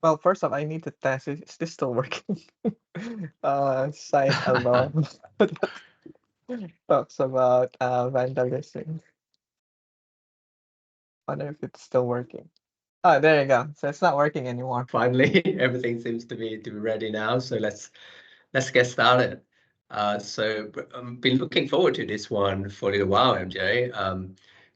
Well, first off, I need to test is this still working? Site alone talks about vandalism. Wonder if it's still working. Oh, there you go. So it's not working anymore. Finally, everything seems to be ready now. So let's get started. Been looking forward to this one for a little while, MJ.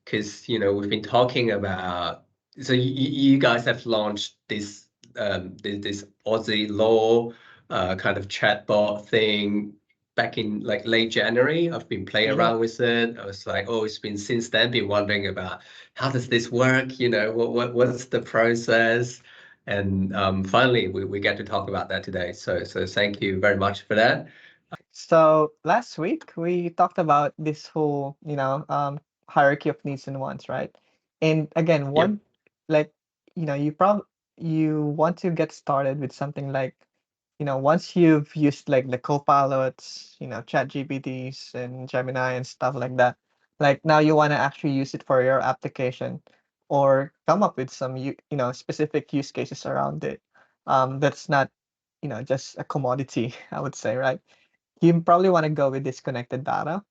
Because we've been talking about. So you guys have launched this Aussie law kind of chatbot thing back in like late January. I've been playing Yeah. around with it. I was like, oh, it's been since then been wondering about how does this work? What's the process? And finally, we get to talk about that today. So thank you very much for that. So last week we talked about this whole, hierarchy of needs and wants, right? And again, Yep. one like, you want to get started with something like, once you've used like the co-pilots, ChatGPTs and Gemini and stuff like that, like now you want to actually use it for your application or come up with some specific use cases around it. That's not, just a commodity, I would say, right? You probably want to go with disconnected data.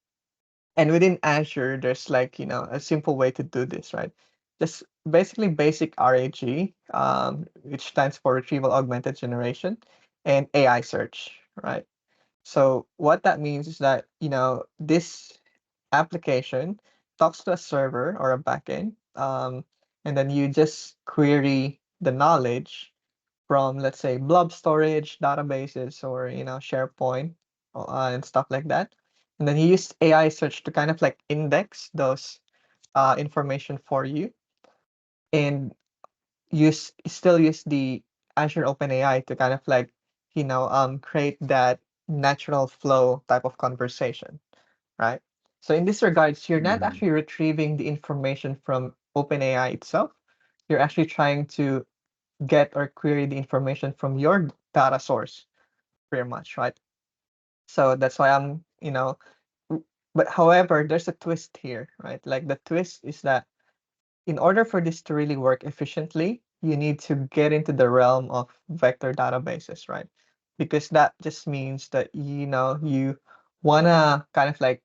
And within Azure, there's like, a simple way to do this, right? Just basically basic RAG, which stands for Retrieval Augmented Generation, and AI search, right? So what that means is that, this application talks to a server or a backend, and then you just query the knowledge from, let's say, blob storage databases or SharePoint and stuff like that. And then you use AI search to kind of like index those information for you, and still use the Azure OpenAI to kind of like create that natural flow type of conversation, right? So in this regards, you're not Mhm. actually retrieving the information from OpenAI itself. You're actually trying to get or query the information from your data source, pretty much, right? So that's why w- but however, there's a twist here, right? Like the twist is that in order for this to really work efficiently, you need to get into the realm of vector databases, right? Because that just means that you wanna kind of like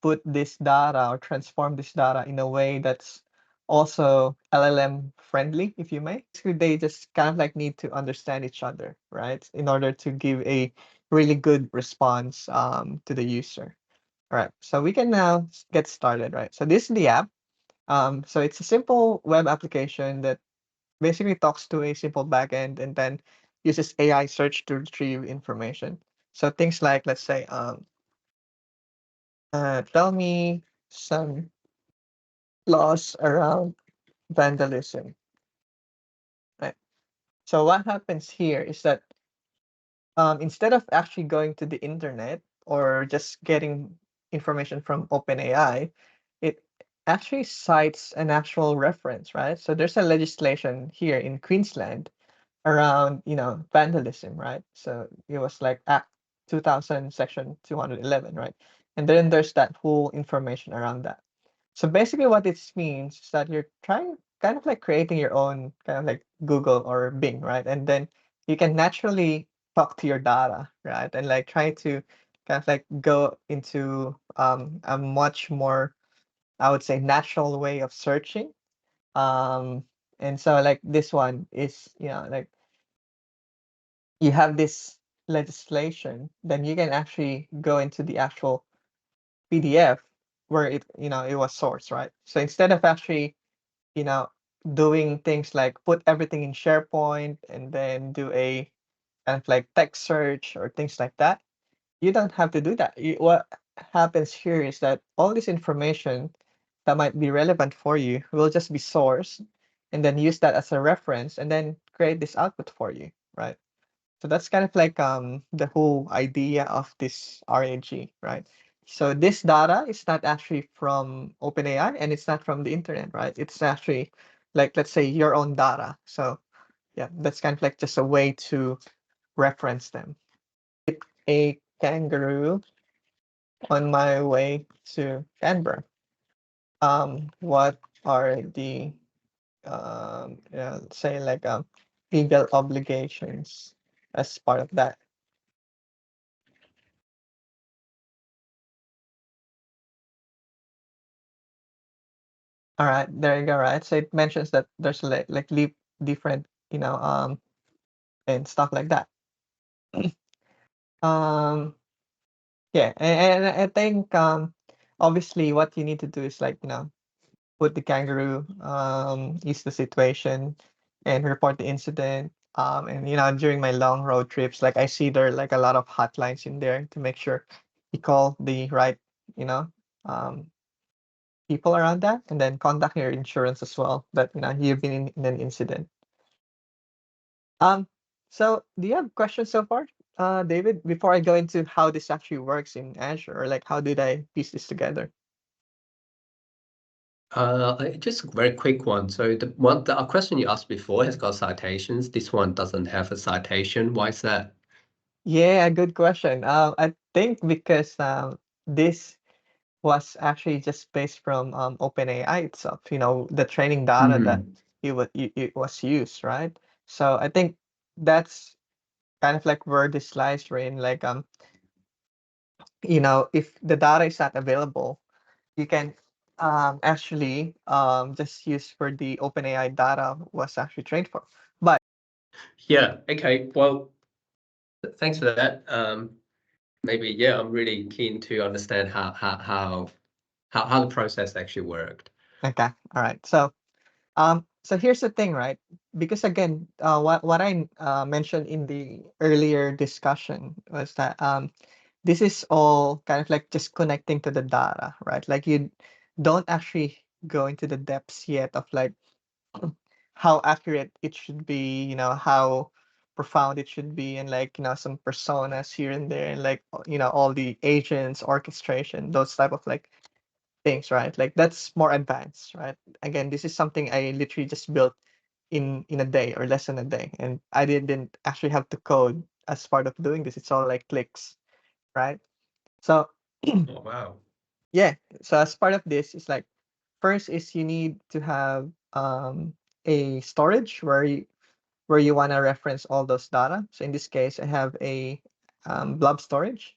put this data or transform this data in a way that's also LLM friendly, if you may. Basically, they just kind of like need to understand each other, right? In order to give a really good response to the user. All right, so we can now get started, right? So this is the app. So it's a simple web application that basically talks to a simple backend and then uses AI search to retrieve information. So things like, let's say, tell me some laws around vandalism. Right. So what happens here is that instead of actually going to the internet or just getting information from OpenAI, it actually cites an actual reference, right? So there's a legislation here in Queensland around vandalism, right? So it was like Act 2000 Section 211, right? And then there's that whole information around that. So basically what this means is that you're trying kind of like creating your own kind of like Google or Bing, right? And then you can naturally talk to your data, right? And like try to kind of like go into a much more, I would say, natural way of searching. Um, and so like this one is, like you have this legislation, then you can actually go into the actual PDF where it was sourced, right? So instead of actually, you know, doing things like put everything in SharePoint and then do a kind of like text search or things like that, you don't have to do that. What happens here is that all this information that might be relevant for you will just be sourced and then use that as a reference and then create this output for you, right? So that's kind of like the whole idea of this RAG, right? So this data is not actually from OpenAI and it's not from the internet, right? It's actually like, let's say, your own data. So yeah, that's kind of like just a way to reference them. A kangaroo on my way to Canberra. What are the say like legal obligations as part of that. All right, there you go. Right, so it mentions that there's like different, and stuff like that. um, yeah, and I think obviously what you need to do is like put the kangaroo, ease the situation, and report the incident. And during my long road trips, like I see there are like a lot of hotlines in there to make sure you call the right, you know, um, people around that, and then contact your insurance as well that you've been in an incident. Um, so do you have questions so far, David? Before I go into how this actually works in Azure, or like how did I piece this together? Just a very quick one. So the question you asked before has got citations. This one doesn't have a citation. Why is that? Yeah, good question. I think because this was actually just based from OpenAI itself. The training data that Mm. it was used, right? So I think that's kind of like where this lies, in like if the data is not available, you can actually just use for the OpenAI data was actually trained for. But Yeah. Okay. Well, thanks for that. Maybe yeah, I'm really keen to understand how the process actually worked. okay, all right. So here's the thing, right? Because again, what I mentioned in the earlier discussion was that this is all kind of like just connecting to the data, right? Like you don't actually go into the depths yet of like how accurate it should be, how profound it should be, and like some personas here and there, and like all the agents, orchestration, those type of like things, right? Like that's more advanced, right? Again, this is something I literally just built in a day or less than a day, and I didn't actually have to code as part of doing this. It's all like clicks, right? So Oh, wow. yeah, so as part of this, it's like first is you need to have a storage where you want to reference all those data. So in this case, I have a blob storage,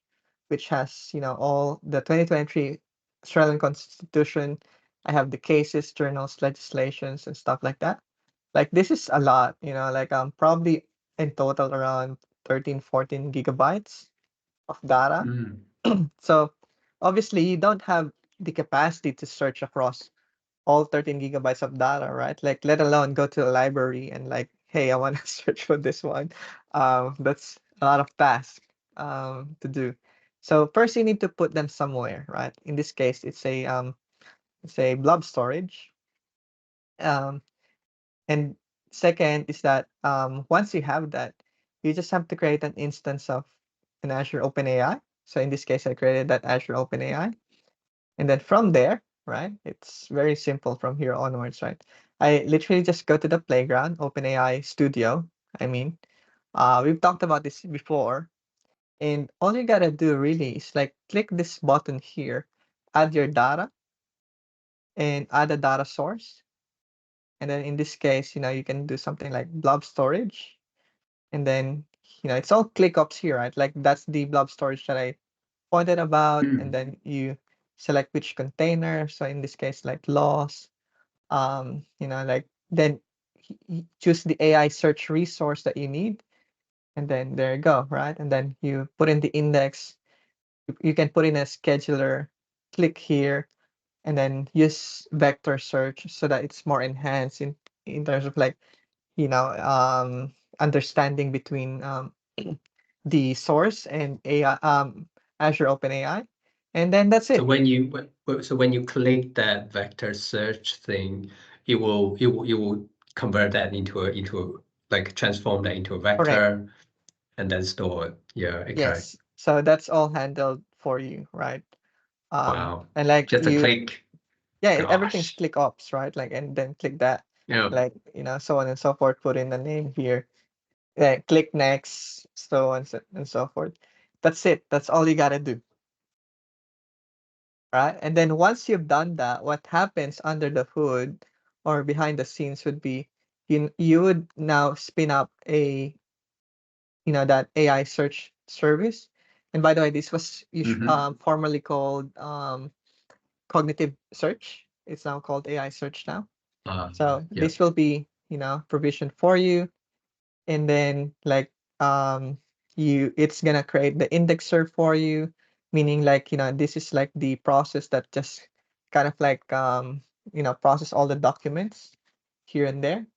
which has all the 2023 Australian Constitution. I have the cases, journals, legislations, and stuff like that. Like this is a lot, like probably in total around 13, 14 gigabytes of data. Mm. So obviously you don't have the capacity to search across all 13 gigabytes of data, right? Like, let alone go to a library and like, hey, I want to search for this one. That's a lot of task to do. So first, you need to put them somewhere, right? In this case, it's a blob storage. Um, and second is that once you have that, you just have to create an instance of an Azure OpenAI. So in this case, I created that Azure OpenAI. And then from there, right, it's very simple from here onwards, right? I literally just go to the playground, OpenAI Studio. I mean, we've talked about this before, and all you gotta do really is like click this button here, add your data, and add a data source. And then in this case, you can do something like blob storage, and then it's all ClickOps here, right? Like that's the blob storage that I pointed about, and Mm. then you select which container. So in this case, like loss, like then choose the AI search resource that you need, and then there you go, right? And then you put in the index. You can put in a scheduler, click here, and then use vector search so that it's more enhanced in terms of like understanding between the source and AI, Azure OpenAI, and then that's So it. when you click that vector search thing, it will convert that into a like transform that into a Correct. vector and then store it. Yeah, okay. Yes. So that's all handled for you, right? Wow. And like Just a click. yeah, everything's Gosh. click ops, right? Like, and then click that, Yeah. like, so on and so forth. Put in the name here, click next, so on and so forth. That's it. That's all you gotta do, right? And then once you've done that, what happens under the hood or behind the scenes would be you would now spin up that AI search service. And by the way, this was Mm-hmm. formerly called cognitive search. It's now called AI search now. So Yeah. this will be provisioned for you, and then like it's gonna create the indexer for you, meaning like this is like the process that just kind of like process all the documents here and there.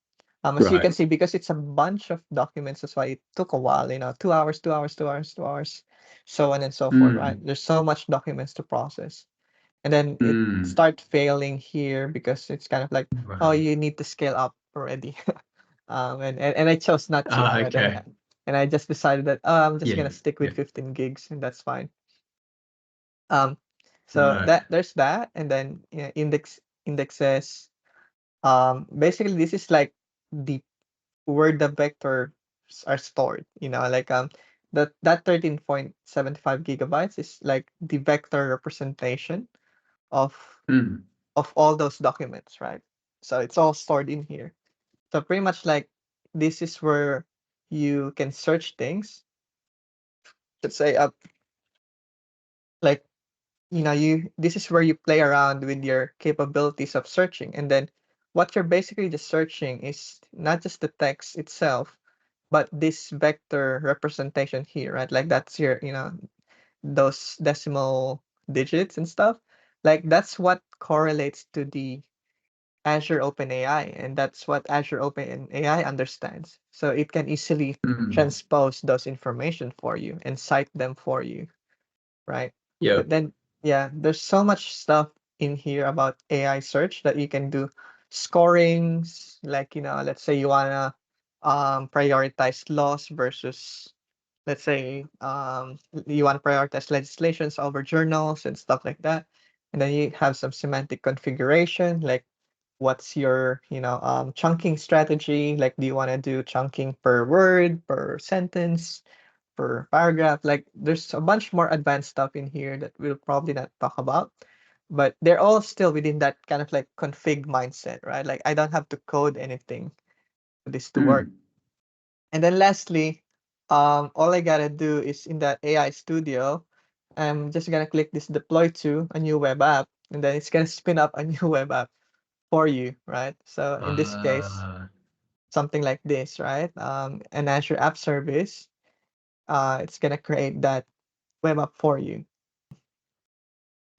As you can Right. see, because it's a bunch of documents, that's why it took a while, 2 hours, 2 hours, 2 hours, 2 hours, so on and so forth, right? Mm. There's so much documents to process. And then it Mm. start failing here because it's kind of like, oh, Right. you need to scale up already. And I chose not to, right? Okay. And I just decided that, oh, I'm just gonna Yeah. stick with Yeah. 15 gigs and that's fine. Um, so Right. that there's that, and then indexes. Basically this is like the where the vectors are stored. Like that 13.75 gigabytes is like the vector representation of Mm. all those documents, right? So it's all stored in here. So pretty much like this is where you can search things. Let's say like you this is where you play around with your capabilities of searching, and then what you're basically just searching is not just the text itself, but this vector representation here, right? Like that's your those decimal digits and stuff. Like that's what correlates to the Azure OpenAI, and that's what Azure OpenAI understands. So it can easily Mm. transpose those information for you and cite them for you, right? Yeah. But then, yeah, there's so much stuff in here about AI search that you can do scorings, like, let's say you wanna prioritize laws versus, let's say, you want to prioritize legislations over journals and stuff like that. And then you have some semantic configuration, like what's your chunking strategy, like do you want to do chunking per word, per sentence, per paragraph? Like there's a bunch more advanced stuff in here that we'll probably not talk about, but they're all still within that kind of like config mindset, right? Like I don't have to code anything for this to work. Mm. And then lastly, all I gotta do is in that AI studio, I'm just gonna click this deploy to a new web app, and then it's gonna spin up a new web app for you, right? So in this case, Uh, something like this, right? An Azure App Service, it's gonna create that web app for you.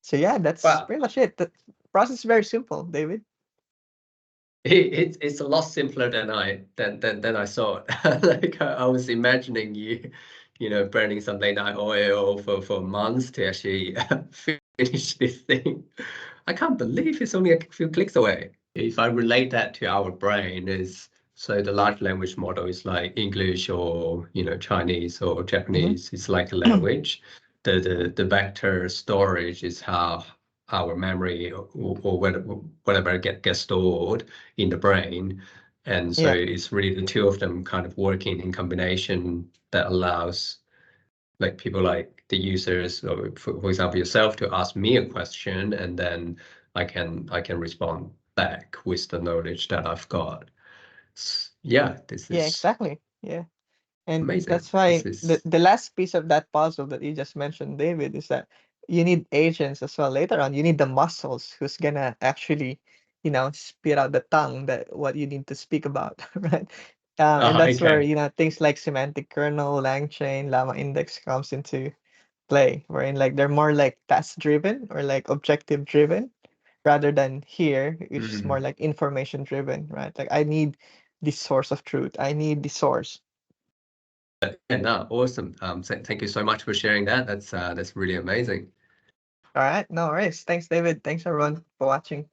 So yeah, that's well, pretty much it. The process is very simple, David. it's a lot simpler than I thought. Like I was imagining burning something like oil for months to actually finish this thing. I can't believe it's only a few clicks away. If I relate that to our brain, is so the large language model is like English or Chinese or Mm-hmm. Japanese. It's like a language. The vector storage is how our memory or whatever gets stored in the brain. And so Yeah, it's really the two of them kind of working in combination that allows like people like the users, or for example yourself, to ask me a question, and then I can respond back with the knowledge that I've got. Yeah, this yeah, is exactly. Yeah. And amazing. that's This why the is the last piece of that puzzle that you just mentioned, David, is that you need agents as well. Later on, you need the muscles who's gonna actually, spit out the tongue that what you need to speak about, right? And that's where, okay. things like semantic kernel, LangChain, Llama Index comes into play, wherein like they're more like task driven or like objective driven rather than here, which is more Mm. like information driven, right? Like I need the source of truth. I need the source. Yeah, no, awesome. Thank you so much for sharing that. That's really amazing. All right, no worries. Thanks, David. Thanks, everyone, for watching.